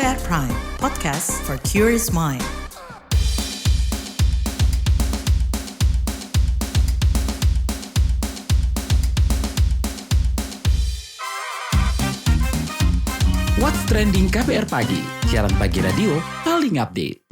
KBR Prime, podcast for curious mind. What's Trending KBR Pagi, siaran pagi radio paling update.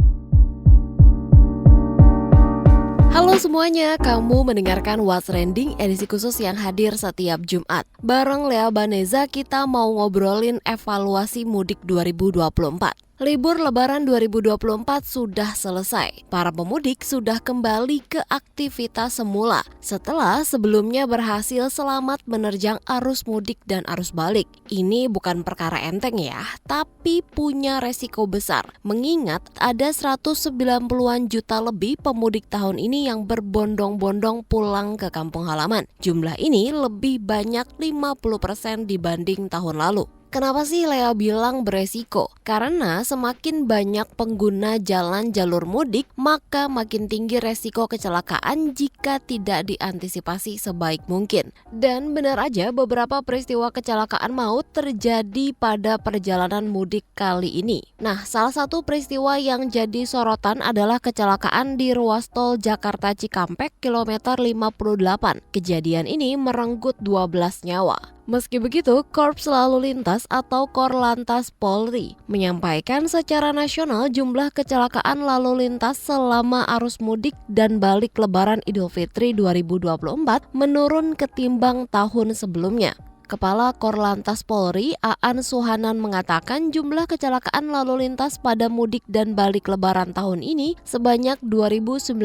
Halo semuanya, kamu mendengarkan What's Trending edisi khusus yang hadir setiap Jumat. Bareng Lea Baneza kita mau ngobrolin evaluasi mudik 2024. Libur Lebaran 2024 sudah selesai. Para pemudik sudah kembali ke aktivitas semula setelah sebelumnya berhasil selamat menerjang arus mudik dan arus balik. Ini bukan perkara enteng ya, tapi punya resiko besar. Mengingat ada 190-an juta lebih pemudik tahun ini yang berbondong-bondong pulang ke kampung halaman. Jumlah ini lebih banyak 50% dibanding tahun lalu. Kenapa sih Lea bilang beresiko? Karena semakin banyak pengguna jalan jalur mudik, maka makin tinggi resiko kecelakaan jika tidak diantisipasi sebaik mungkin. Dan benar aja beberapa peristiwa kecelakaan maut terjadi pada perjalanan mudik kali ini. Nah, salah satu peristiwa yang jadi sorotan adalah kecelakaan di ruas tol Jakarta Cikampek kilometer 58. Kejadian ini merenggut 12 nyawa. Meski begitu, Korps Lalu Lintas atau Korlantas Polri menyampaikan secara nasional jumlah kecelakaan lalu lintas selama arus mudik dan balik Lebaran Idul Fitri 2024 menurun ketimbang tahun sebelumnya. Kepala Korlantas Polri, Aan Suhanan mengatakan jumlah kecelakaan lalu lintas pada mudik dan balik Lebaran tahun ini sebanyak 2.985.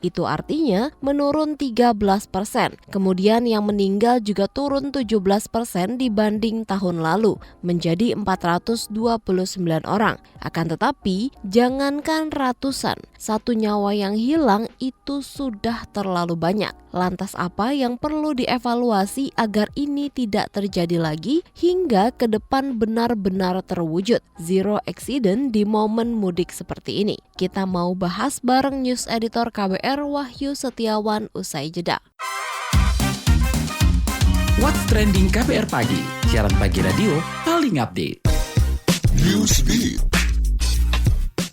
Itu artinya menurun 13%. Kemudian yang meninggal juga turun 17% dibanding tahun lalu, menjadi 429 orang. Akan tetapi, jangankan ratusan, satu nyawa yang hilang itu sudah terlalu banyak. Lantas apa yang perlu dievaluasi agar ini tidak terjadi lagi hingga ke depan benar-benar terwujud zero accident di momen mudik seperti ini? Kita mau bahas bareng News Editor KBR Wahyu Setiawan usai jeda. What's Trending KBR Pagi, siaran pagi radio paling update. Newsbeat.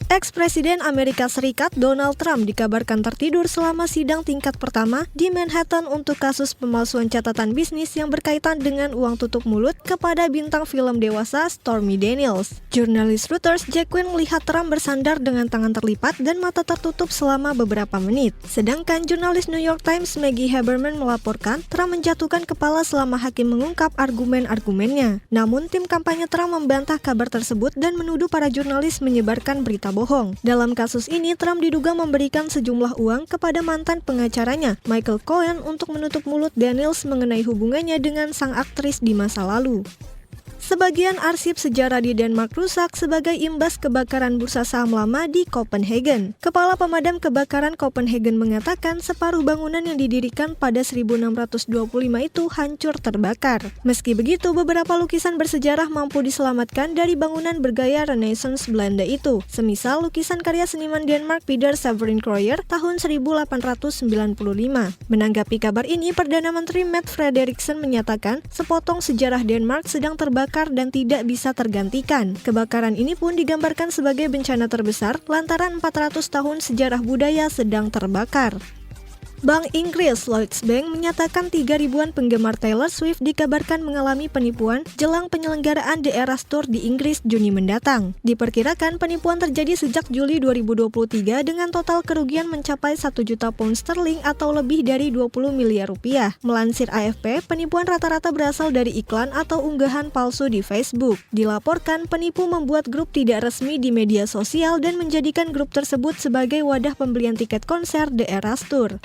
Ex-Presiden Amerika Serikat Donald Trump dikabarkan tertidur selama sidang tingkat pertama di Manhattan untuk kasus pemalsuan catatan bisnis yang berkaitan dengan uang tutup mulut kepada bintang film dewasa Stormy Daniels. Jurnalis Reuters Jack Quinn melihat Trump bersandar dengan tangan terlipat dan mata tertutup selama beberapa menit. Sedangkan jurnalis New York Times Maggie Haberman melaporkan Trump menjatuhkan kepala selama hakim mengungkap argumen-argumennya. Namun tim kampanye Trump membantah kabar tersebut dan menuduh para jurnalis menyebarkan berita bohong. Dalam kasus ini, Trump diduga memberikan sejumlah uang kepada mantan pengacaranya, Michael Cohen, untuk menutup mulut Daniels mengenai hubungannya dengan sang aktris di masa lalu. Sebagian arsip sejarah di Denmark rusak sebagai imbas kebakaran bursa saham lama di Copenhagen. Kepala Pemadam Kebakaran Copenhagen mengatakan separuh bangunan yang didirikan pada 1625 itu hancur terbakar. Meski begitu, beberapa lukisan bersejarah mampu diselamatkan dari bangunan bergaya Renaissance Belanda itu. Semisal lukisan karya seniman Denmark Peter Severin Krøyer tahun 1895. Menanggapi kabar ini, Perdana Menteri Mette Frederiksen menyatakan sepotong sejarah Denmark sedang terbakar dan tidak bisa tergantikan. Kebakaran ini pun digambarkan sebagai bencana terbesar lantaran 400 tahun sejarah budaya sedang terbakar. Bank Inggris Lloyds Bank menyatakan 3.000-an penggemar Taylor Swift dikabarkan mengalami penipuan jelang penyelenggaraan The Eras Tour di Inggris Juni mendatang. Diperkirakan penipuan terjadi sejak Juli 2023 dengan total kerugian mencapai 1 juta pound sterling atau lebih dari 20 miliar rupiah. Melansir AFP, penipuan rata-rata berasal dari iklan atau unggahan palsu di Facebook. Dilaporkan penipu membuat grup tidak resmi di media sosial dan menjadikan grup tersebut sebagai wadah pembelian tiket konser The Eras Tour.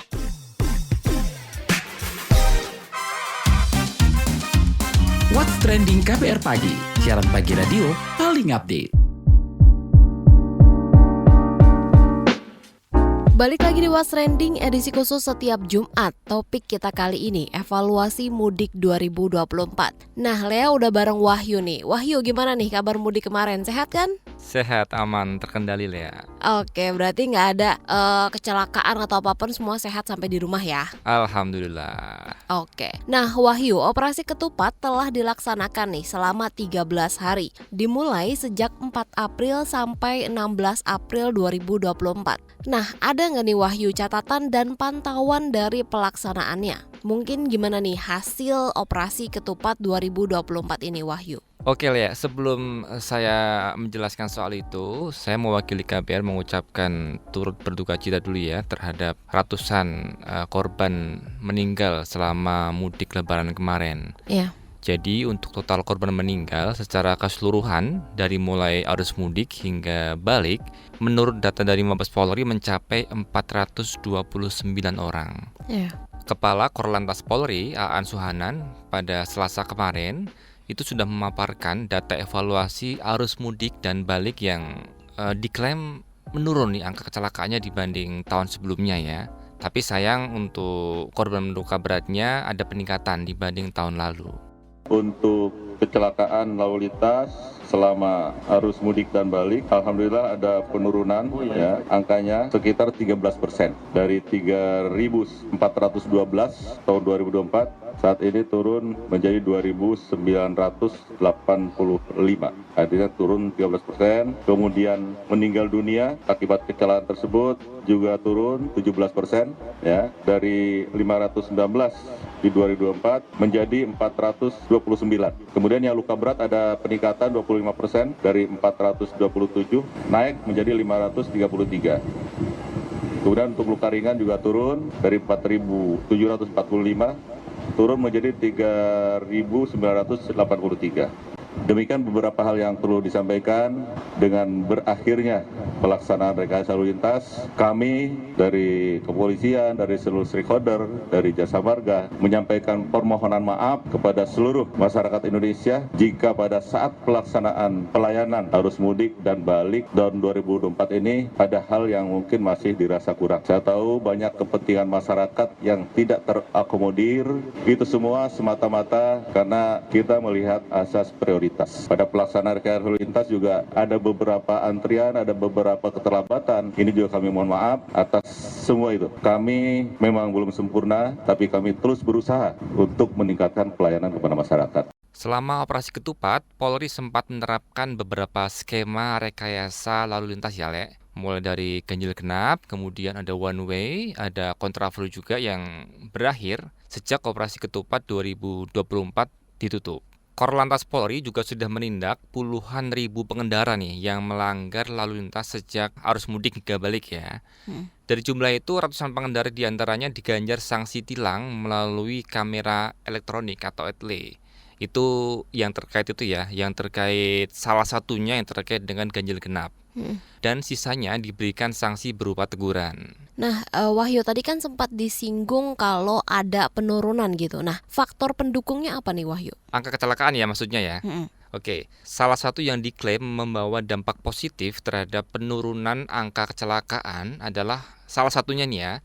What's Trending KBR Pagi, siaran pagi radio paling update. Balik lagi di What's Trending edisi khusus setiap Jumat. Topik kita kali ini evaluasi mudik 2024. Nah, Lea udah bareng Wahyu nih. Wahyu, gimana nih kabar mudik kemarin? Sehat kan? Sehat, aman, terkendali Lea. Oke, berarti nggak ada kecelakaan atau apapun, semua sehat sampai di rumah ya? Alhamdulillah. Oke, nah Wahyu, operasi ketupat telah dilaksanakan nih selama 13 hari. Dimulai sejak 4 April sampai 16 April 2024. Nah, ada nggak nih Wahyu catatan dan pantauan dari pelaksanaannya? Mungkin gimana nih hasil operasi ketupat 2024 ini Wahyu? Oke Lea, sebelum saya menjelaskan soal itu, saya mewakili KBR mengucapkan turut berduka cita dulu ya terhadap ratusan korban meninggal selama mudik lebaran kemarin. Iya. Jadi untuk total korban meninggal secara keseluruhan dari mulai arus mudik hingga balik, menurut data dari Mabes Polri mencapai 429 orang. Iya. Kepala Korlantas Polri, Aan Suhanan, pada Selasa kemarin itu sudah memaparkan data evaluasi arus mudik dan balik yang diklaim menurun nih angka kecelakaannya dibanding tahun sebelumnya ya. Tapi sayang untuk korban luka beratnya ada peningkatan dibanding tahun lalu. Untuk kecelakaan lalu lintas selama arus mudik dan balik, alhamdulillah ada penurunan ya, angkanya sekitar 13%. Dari 3.412 tahun 2024, saat ini turun menjadi 2.985, artinya turun 13%. Kemudian meninggal dunia akibat kecelakaan tersebut juga turun 17% ya, dari 519 di 2024 menjadi 429. Kemudian yang luka berat ada peningkatan 25% dari 427 naik menjadi 533. Kemudian untuk luka ringan juga turun dari 4.745 turun menjadi 3.983. Demikian beberapa hal yang perlu disampaikan. Dengan berakhirnya pelaksanaan rekayasa lalu lintas, kami dari kepolisian, dari seluruh stakeholder, dari Jasa Marga menyampaikan permohonan maaf kepada seluruh masyarakat Indonesia jika pada saat pelaksanaan pelayanan arus mudik dan balik tahun 2024 ini ada hal yang mungkin masih dirasa kurang. Saya tahu banyak kepentingan masyarakat yang tidak terakomodir. Itu semua semata-mata karena kita melihat asas prioritas. Pada pelaksanaan rekayasa lalu lintas juga ada beberapa antrian, ada beberapa keterlambatan. Ini juga kami mohon maaf atas semua itu. Kami memang belum sempurna, tapi kami terus berusaha untuk meningkatkan pelayanan kepada masyarakat. Selama operasi ketupat, Polri sempat menerapkan beberapa skema rekayasa lalu lintas ya Le. Mulai dari ganjil genap, kemudian ada one way, ada kontraflow juga yang berakhir sejak operasi ketupat 2024 ditutup. Korlantas Polri juga sudah menindak puluhan ribu pengendara nih yang melanggar lalu lintas sejak arus mudik hingga balik ya. Dari jumlah itu ratusan pengendara diantaranya diganjar sanksi tilang melalui kamera elektronik atau ETLE. Itu yang terkait itu ya, yang terkait salah satunya yang terkait dengan ganjil genap. Dan sisanya diberikan sanksi berupa teguran. Nah, Wahyu tadi kan sempat disinggung kalau ada penurunan gitu. Nah, faktor pendukungnya apa nih Wahyu? Angka kecelakaan ya maksudnya ya. Oke, salah satu yang diklaim membawa dampak positif terhadap penurunan angka kecelakaan adalah salah satunya nih ya,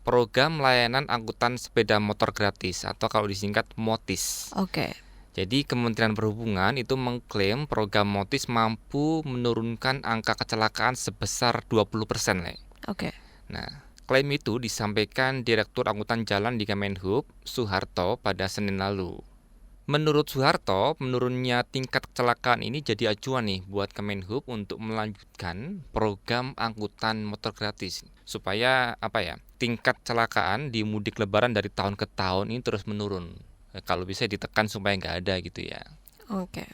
program layanan angkutan sepeda motor gratis atau kalau disingkat MOTIS. Oke. Jadi Kementerian Perhubungan itu mengklaim program MOTIS mampu menurunkan angka kecelakaan sebesar 20%, Le. Oke. Nah, klaim itu disampaikan Direktur Angkutan Jalan di Kemenhub, Soeharto, pada Senin lalu. Menurut Soeharto, menurunnya tingkat kecelakaan ini jadi acuan nih buat Kemenhub untuk melanjutkan program angkutan motor gratis supaya tingkat kecelakaan di mudik lebaran dari tahun ke tahun ini terus menurun. Kalau bisa ditekan supaya nggak ada gitu ya. Oke.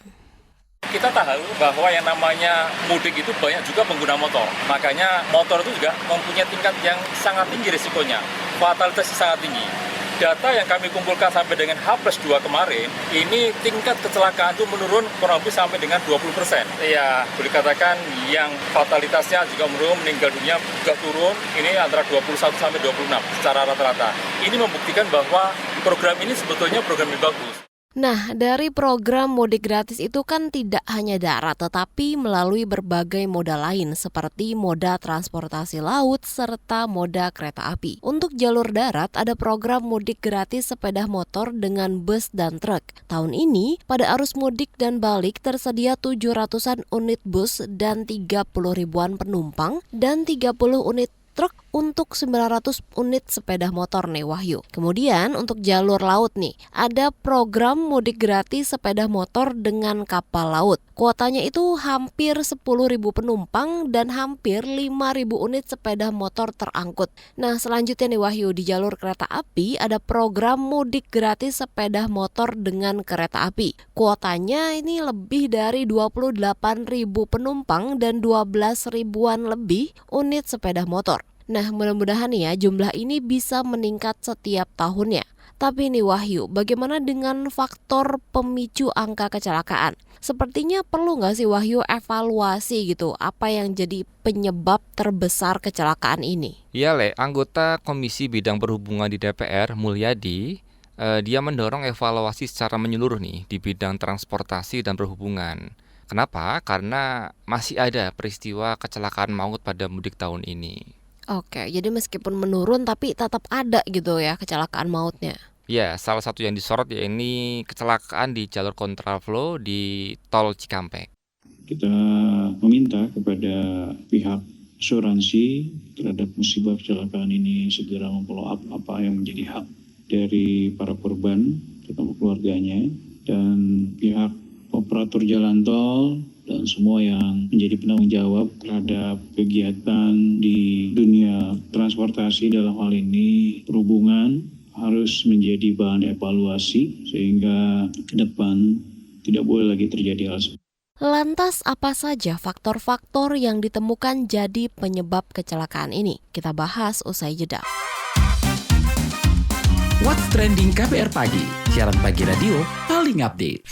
Kita tahu bahwa yang namanya mudik itu banyak juga pengguna motor. Makanya motor itu juga mempunyai tingkat yang sangat tinggi risikonya. Fatalitasnya sangat tinggi. Data yang kami kumpulkan sampai dengan H+2 kemarin, ini tingkat kecelakaan itu menurun kurang lebih sampai dengan 20%. Ya, boleh katakan yang fatalitasnya juga menurun, meninggal dunia juga turun, ini antara 21 sampai 26 secara rata-rata. Ini membuktikan bahwa program ini sebetulnya program yang bagus. Nah, dari program mudik gratis itu kan tidak hanya darat, tetapi melalui berbagai moda lain seperti moda transportasi laut serta moda kereta api. Untuk jalur darat ada program mudik gratis sepeda motor dengan bus dan truk. Tahun ini, pada arus mudik dan balik tersedia 700-an unit bus dan 30 ribuan penumpang dan 30 unit truk untuk 900 unit sepeda motor nih Wahyu. Kemudian untuk jalur laut nih, ada program mudik gratis sepeda motor dengan kapal laut. Kuotanya itu hampir 10.000 penumpang dan hampir 5.000 unit sepeda motor terangkut. Nah selanjutnya nih Wahyu, di jalur kereta api ada program mudik gratis sepeda motor dengan kereta api. Kuotanya ini lebih dari 28.000 penumpang dan 12 ribuan lebih unit sepeda motor. Nah mudah-mudahan nih ya jumlah ini bisa meningkat setiap tahunnya. Tapi nih Wahyu, bagaimana dengan faktor pemicu angka kecelakaan? Sepertinya perlu nggak sih Wahyu evaluasi gitu, apa yang jadi penyebab terbesar kecelakaan ini? Iya Le, anggota Komisi Bidang Perhubungan di DPR, Mulyadi, dia mendorong evaluasi secara menyeluruh nih di bidang transportasi dan perhubungan. Kenapa? Karena masih ada peristiwa kecelakaan maut pada mudik tahun ini. Oke, jadi meskipun menurun tapi tetap ada gitu ya kecelakaan mautnya. Ya, salah satu yang disorot ya ini kecelakaan di jalur kontraflow di Tol Cikampek. Kita meminta kepada pihak asuransi terhadap musibah kecelakaan ini segera memfollow up apa yang menjadi hak dari para korban, terutama keluarganya, dan pihak operator jalan tol dan semua yang menjadi penanggung jawab terhadap kegiatan di dunia transportasi dalam hal ini perhubungan harus menjadi bahan evaluasi sehingga ke depan tidak boleh lagi terjadi hal seperti itu. Lantas apa saja faktor-faktor yang ditemukan jadi penyebab kecelakaan ini? Kita bahas usai jeda. What's Trending KBR Pagi, siaran pagi radio paling update.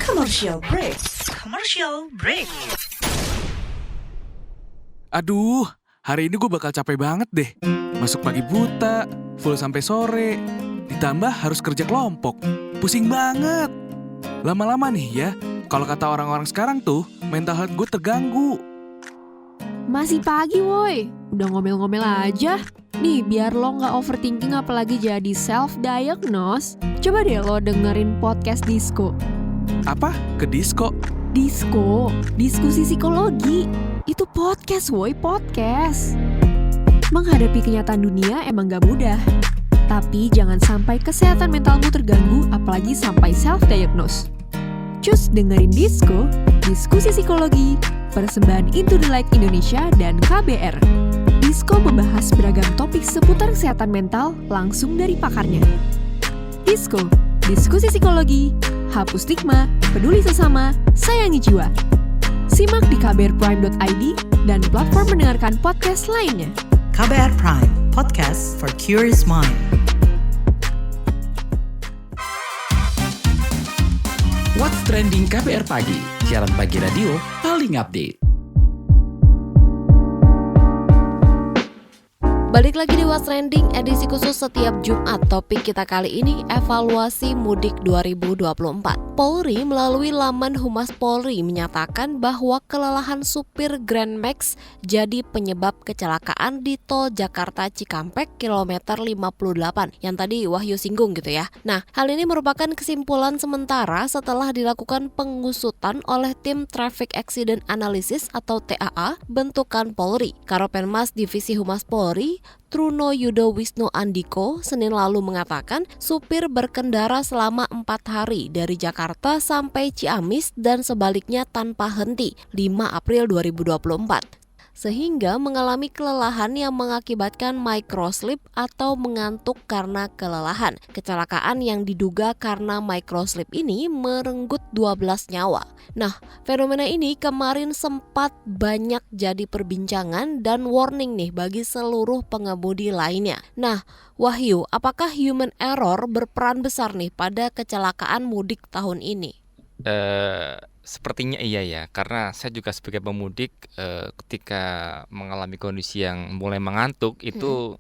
Commercial break. Commercial break. Aduh, hari ini gue bakal capek banget deh. Masuk pagi buta, full sampai sore. Ditambah harus kerja kelompok. Pusing banget. Lama-lama nih ya, kalau kata orang-orang sekarang tuh, mental health gue terganggu. Masih pagi woi, udah ngomel-ngomel aja. Nih biar lo gak overthinking apalagi jadi self-diagnose, coba deh lo dengerin podcast Disko. Apa? Ke disco? Disko, diskusi psikologi. Itu podcast woi, podcast. Menghadapi kenyataan dunia emang gak mudah. Tapi jangan sampai kesehatan mentalmu terganggu apalagi sampai self-diagnose. Cus dengerin Disko, diskusi psikologi, persembahan Into the Light Indonesia dan KBR. Disko membahas beragam topik seputar kesehatan mental langsung dari pakarnya. Disko, diskusi psikologi, hapus stigma, peduli sesama, sayangi jiwa. Simak di kbrprime.id dan platform mendengarkan podcast lainnya. KBR Prime, podcast for curious mind. What's Trending KBR Pagi, siaran pagi radio paling update. Balik lagi di What's Trending edisi khusus setiap Jumat. Topik kita kali ini evaluasi mudik 2024. Polri melalui laman Humas Polri menyatakan bahwa kelelahan supir Grand Max jadi penyebab kecelakaan di tol Jakarta Cikampek kilometer 58 yang tadi Wahyu singgung gitu ya. Nah, hal ini merupakan kesimpulan sementara setelah dilakukan pengusutan oleh tim Traffic Accident Analysis atau TAA bentukan Polri. Karopenmas Divisi Humas Polri Truno Yudo Wisnu Andiko Senin lalu mengatakan supir berkendara selama 4 hari dari Jakarta sampai Ciamis dan sebaliknya tanpa henti 5 April 2024. Sehingga mengalami kelelahan yang mengakibatkan microslip atau mengantuk karena kelelahan. Kecelakaan yang diduga karena microslip ini merenggut 12 nyawa. Nah, fenomena ini kemarin sempat banyak jadi perbincangan dan warning nih bagi seluruh pengemudi lainnya. Nah, Wahyu, apakah human error berperan besar nih pada kecelakaan mudik tahun ini? Sepertinya iya ya, karena saya juga sebagai pemudik ketika mengalami kondisi yang mulai mengantuk itu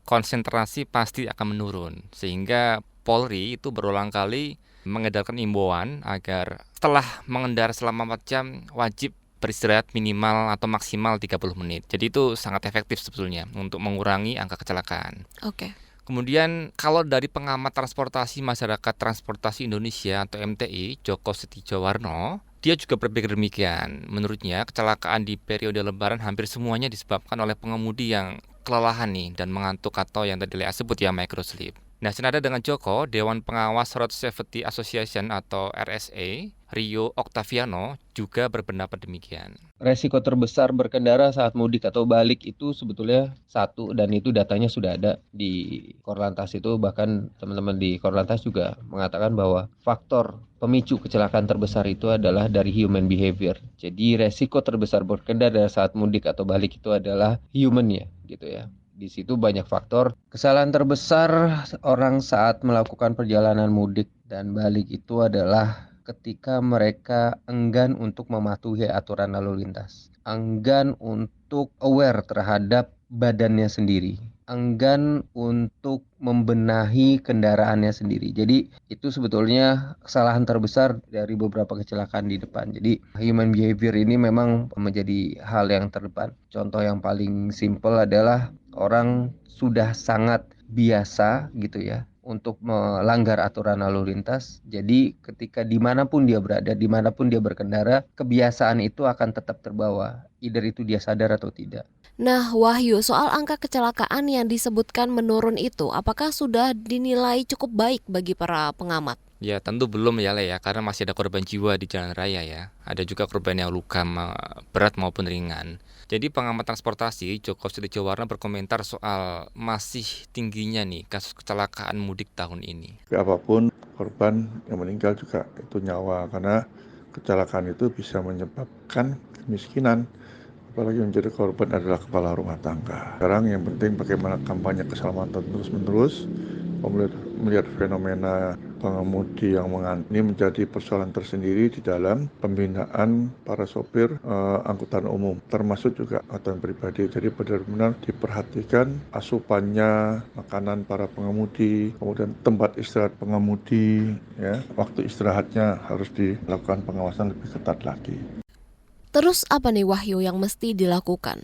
konsentrasi pasti akan menurun. Sehingga Polri itu berulang kali mengedarkan imbauan agar setelah mengendara selama 4 jam wajib beristirahat minimal atau maksimal 30 menit. Jadi itu sangat efektif sebetulnya untuk mengurangi angka kecelakaan. Oke. Kemudian kalau dari pengamat transportasi Masyarakat Transportasi Indonesia atau MTI, Joko Setiowarno, dia juga berpikir demikian. Menurutnya kecelakaan di periode Lebaran hampir semuanya disebabkan oleh pengemudi yang kelelahan nih dan mengantuk atau yang tadi Lea sebut ya microsleep. Nah, senada dengan Joko, Dewan Pengawas Road Safety Association atau RSA, Rio Octaviano, juga berpendapat demikian. Resiko terbesar berkendara saat mudik atau balik itu sebetulnya satu, dan itu datanya sudah ada di Korlantas itu. Bahkan teman-teman di Korlantas juga mengatakan bahwa faktor pemicu kecelakaan terbesar itu adalah dari human behavior. Jadi resiko terbesar berkendara saat mudik atau balik itu adalah human ya, gitu ya. Di situ banyak faktor. Kesalahan terbesar orang saat melakukan perjalanan mudik dan balik itu adalah ketika mereka enggan untuk mematuhi aturan lalu lintas, enggan untuk aware terhadap badannya sendiri, enggan untuk membenahi kendaraannya sendiri. Jadi itu sebetulnya kesalahan terbesar dari beberapa kecelakaan di depan. Jadi human behavior ini memang menjadi hal yang terdepan. Contoh yang paling simpel adalah orang sudah sangat biasa gitu ya untuk melanggar aturan lalu lintas. Jadi ketika dimanapun dia berada, dimanapun dia berkendara, kebiasaan itu akan tetap terbawa, either itu dia sadar atau tidak. Nah, Wahyu, soal angka kecelakaan yang disebutkan menurun itu, apakah sudah dinilai cukup baik bagi para pengamat? Ya tentu belum ya Le ya, karena masih ada korban jiwa di jalan raya ya. Ada juga korban yang luka berat maupun ringan. Jadi pengamat transportasi Joko Setiowarno berkomentar soal masih tingginya nih kasus kecelakaan mudik tahun ini. Apapun korban yang meninggal juga itu nyawa, karena kecelakaan itu bisa menyebabkan kemiskinan. Apalagi menjadi korban adalah kepala rumah tangga. Sekarang yang penting bagaimana kampanye keselamatan terus-menerus, melihat fenomena pengemudi yang mengantuk ini menjadi persoalan tersendiri di dalam pembinaan para sopir angkutan umum, termasuk juga angkutan pribadi. Jadi benar-benar diperhatikan asupannya, makanan para pengemudi, kemudian tempat istirahat pengemudi, ya, waktu istirahatnya harus dilakukan pengawasan lebih ketat lagi. Terus apa nih Wahyu yang mesti dilakukan?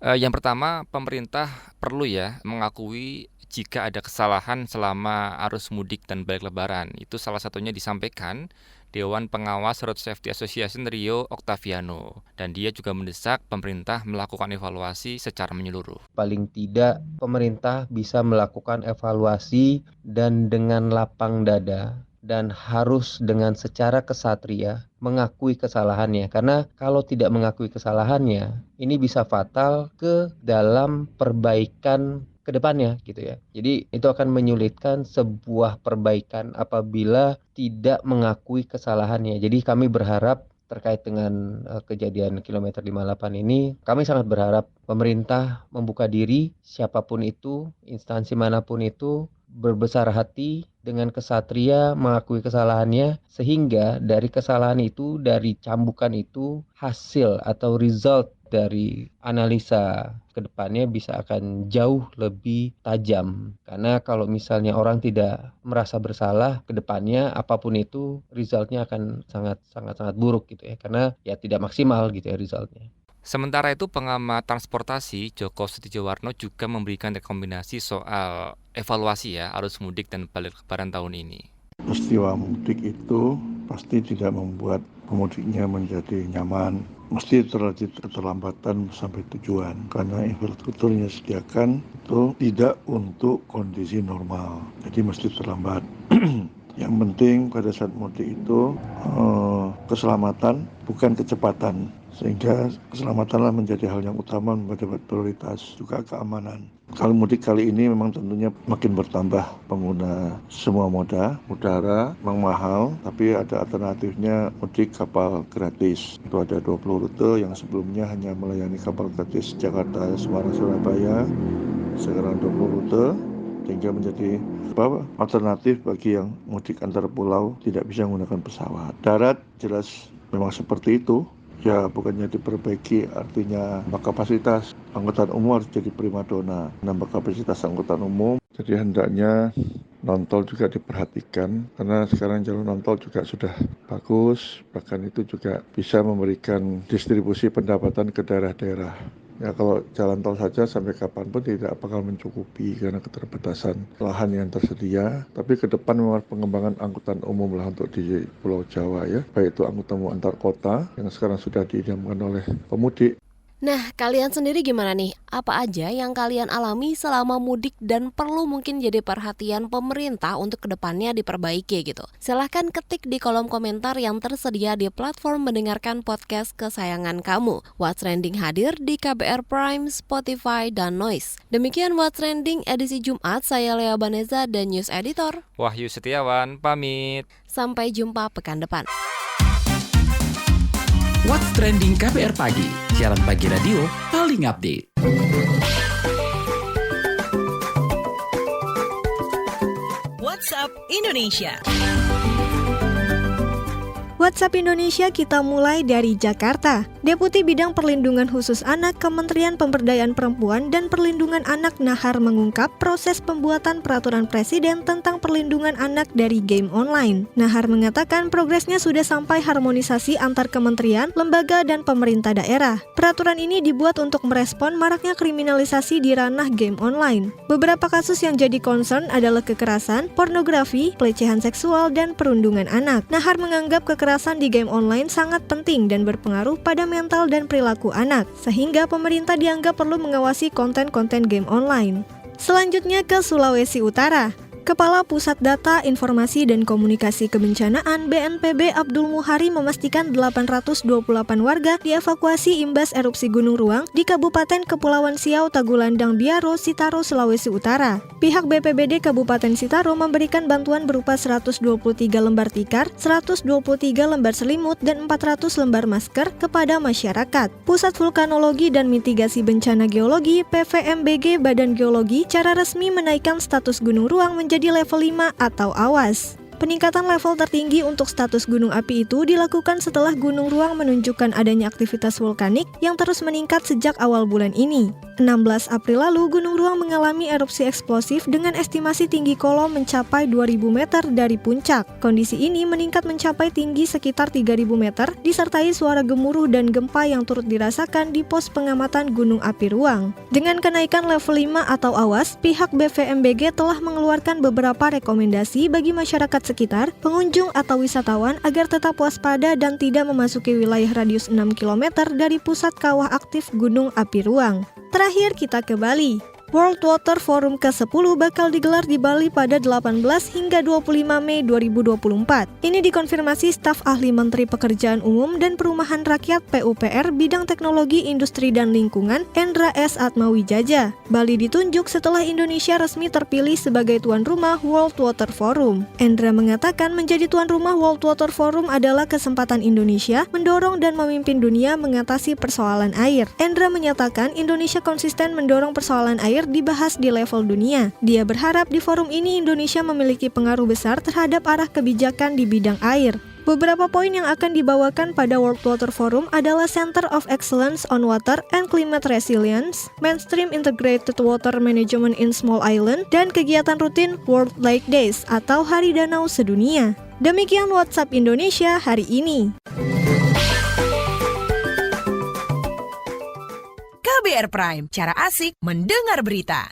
Yang pertama, pemerintah perlu ya mengakui jika ada kesalahan selama arus mudik dan balik lebaran. Itu salah satunya disampaikan Dewan Pengawas Road Safety Association Rio Octaviano. Dan dia juga mendesak pemerintah melakukan evaluasi secara menyeluruh. Paling tidak pemerintah bisa melakukan evaluasi dan dengan lapang dada dan harus dengan secara kesatria mengakui kesalahannya. Karena kalau tidak mengakui kesalahannya, ini bisa fatal ke dalam perbaikan ke depannya gitu ya. Jadi itu akan menyulitkan sebuah perbaikan apabila tidak mengakui kesalahannya. Jadi kami berharap terkait dengan kejadian kilometer 58 ini, kami sangat berharap pemerintah membuka diri, siapapun itu, instansi manapun itu, berbesar hati dengan kesatria mengakui kesalahannya, sehingga dari kesalahan itu, dari cambukan itu, hasil atau result dari analisa ke depannya bisa akan jauh lebih tajam. Karena kalau misalnya orang tidak merasa bersalah ke depannya, apapun itu resultnya akan sangat buruk gitu ya. Karena ya tidak maksimal gitu ya resultnya. Sementara itu pengamat transportasi Joko Setiowarno juga memberikan rekomendasi soal evaluasi ya arus mudik dan balik lebaran tahun ini. Peristiwa mudik itu pasti tidak membuat pemudiknya menjadi nyaman. Mesti terjadi keterlambatan sampai tujuan karena infrastrukturnya disediakan itu tidak untuk kondisi normal. Jadi mesti terlambat. Yang penting pada saat mudik itu keselamatan bukan kecepatan. Sehingga keselamatanlah menjadi hal yang utama, mendapat prioritas, juga keamanan. Kalau mudik kali ini memang tentunya makin bertambah pengguna semua moda, udara memang mahal, tapi ada alternatifnya mudik kapal gratis. Itu ada 20 rute yang sebelumnya hanya melayani kapal gratis Jakarta, Semarang, Surabaya, sekarang 20 rute, sehingga menjadi alternatif bagi yang mudik antar pulau tidak bisa menggunakan pesawat. Darat jelas memang seperti itu. Ya bukannya diperbaiki, artinya kapasitas angkutan umum harus jadi primadona, nambah kapasitas angkutan umum. Jadi hendaknya non-tol juga diperhatikan, karena sekarang jalur non-tol juga sudah bagus, bahkan itu juga bisa memberikan distribusi pendapatan ke daerah-daerah. Ya kalau jalan tol saja sampai kapanpun tidak bakal mencukupi karena keterbatasan lahan yang tersedia. Tapi ke depan memang pengembangan angkutan umum lah untuk di Pulau Jawa ya. Baik itu angkutan umum antar kota yang sekarang sudah diidamkan oleh pemudik. Nah, kalian sendiri gimana nih? Apa aja yang kalian alami selama mudik dan perlu mungkin jadi perhatian pemerintah untuk kedepannya diperbaiki gitu? Silahkan ketik di kolom komentar yang tersedia di platform mendengarkan podcast kesayangan kamu. What's Trending hadir di KBR Prime, Spotify, dan Noise. Demikian What's Trending edisi Jumat, saya Lea Baneza dan News Editor Wahyu Setiawan, pamit. Sampai jumpa pekan depan. What's Trending KBR Pagi, siaran pagi radio paling update. WhatsApp Indonesia. WhatsApp Indonesia kita mulai dari Jakarta. Deputi Bidang Perlindungan Khusus Anak Kementerian Pemberdayaan Perempuan dan Perlindungan Anak Nahar mengungkap proses pembuatan peraturan presiden tentang perlindungan anak dari game online. Nahar mengatakan progresnya sudah sampai harmonisasi antar kementerian, lembaga, dan pemerintah daerah. Peraturan ini dibuat untuk merespon maraknya kriminalisasi di ranah game online. Beberapa kasus yang jadi concern adalah kekerasan, pornografi, pelecehan seksual, dan perundungan anak. Nahar menganggap kekerasan di game online sangat penting dan berpengaruh pada mental dan perilaku anak, sehingga pemerintah dianggap perlu mengawasi konten-konten game online. Selanjutnya ke Sulawesi Utara. Kepala Pusat Data, Informasi, dan Komunikasi Kebencanaan BNPB Abdul Muhari memastikan 828 warga dievakuasi imbas erupsi Gunung Ruang di Kabupaten Kepulauan Siau, Tagulandang, Biaro, Sitaro, Sulawesi Utara. Pihak BPBD Kabupaten Sitaro memberikan bantuan berupa 123 lembar tikar, 123 lembar selimut, dan 400 lembar masker kepada masyarakat. Pusat Vulkanologi dan Mitigasi Bencana Geologi PVMBG Badan Geologi secara resmi menaikkan status Gunung Ruang menjadi level 5 atau awas. Peningkatan level tertinggi untuk status gunung api itu dilakukan setelah Gunung Ruang menunjukkan adanya aktivitas vulkanik yang terus meningkat sejak awal bulan ini. 16 April lalu, Gunung Ruang mengalami erupsi eksplosif dengan estimasi tinggi kolom mencapai 2.000 meter dari puncak. Kondisi ini meningkat mencapai tinggi sekitar 3.000 meter, disertai suara gemuruh dan gempa yang turut dirasakan di pos pengamatan Gunung Api Ruang. Dengan kenaikan level 5 atau awas, pihak BVMBG telah mengeluarkan beberapa rekomendasi bagi masyarakat sekitar, pengunjung atau wisatawan agar tetap waspada dan tidak memasuki wilayah radius 6 km dari pusat kawah aktif Gunung Api Ruang. Terakhir kita ke Bali. World Water Forum ke-10 bakal digelar di Bali pada 18 hingga 25 Mei 2024. Ini dikonfirmasi staf ahli Menteri Pekerjaan Umum dan Perumahan Rakyat PUPR Bidang Teknologi Industri dan Lingkungan Endra S. Atmawijaja. Bali ditunjuk setelah Indonesia resmi terpilih sebagai tuan rumah World Water Forum. Endra mengatakan menjadi tuan rumah World Water Forum adalah kesempatan Indonesia mendorong dan memimpin dunia mengatasi persoalan air. Endra menyatakan Indonesia konsisten mendorong persoalan air dibahas di level dunia. Dia berharap di forum ini Indonesia memiliki pengaruh besar terhadap arah kebijakan di bidang air. Beberapa poin yang akan dibawakan pada World Water Forum adalah Center of Excellence on Water and Climate Resilience, Mainstream Integrated Water Management in Small Island, dan kegiatan rutin World Lake Days atau Hari Danau Sedunia. Demikian WhatsApp Indonesia hari ini. KBR Prime, cara asik mendengar berita.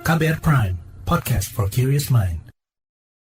KBR Prime, podcast for curious mind.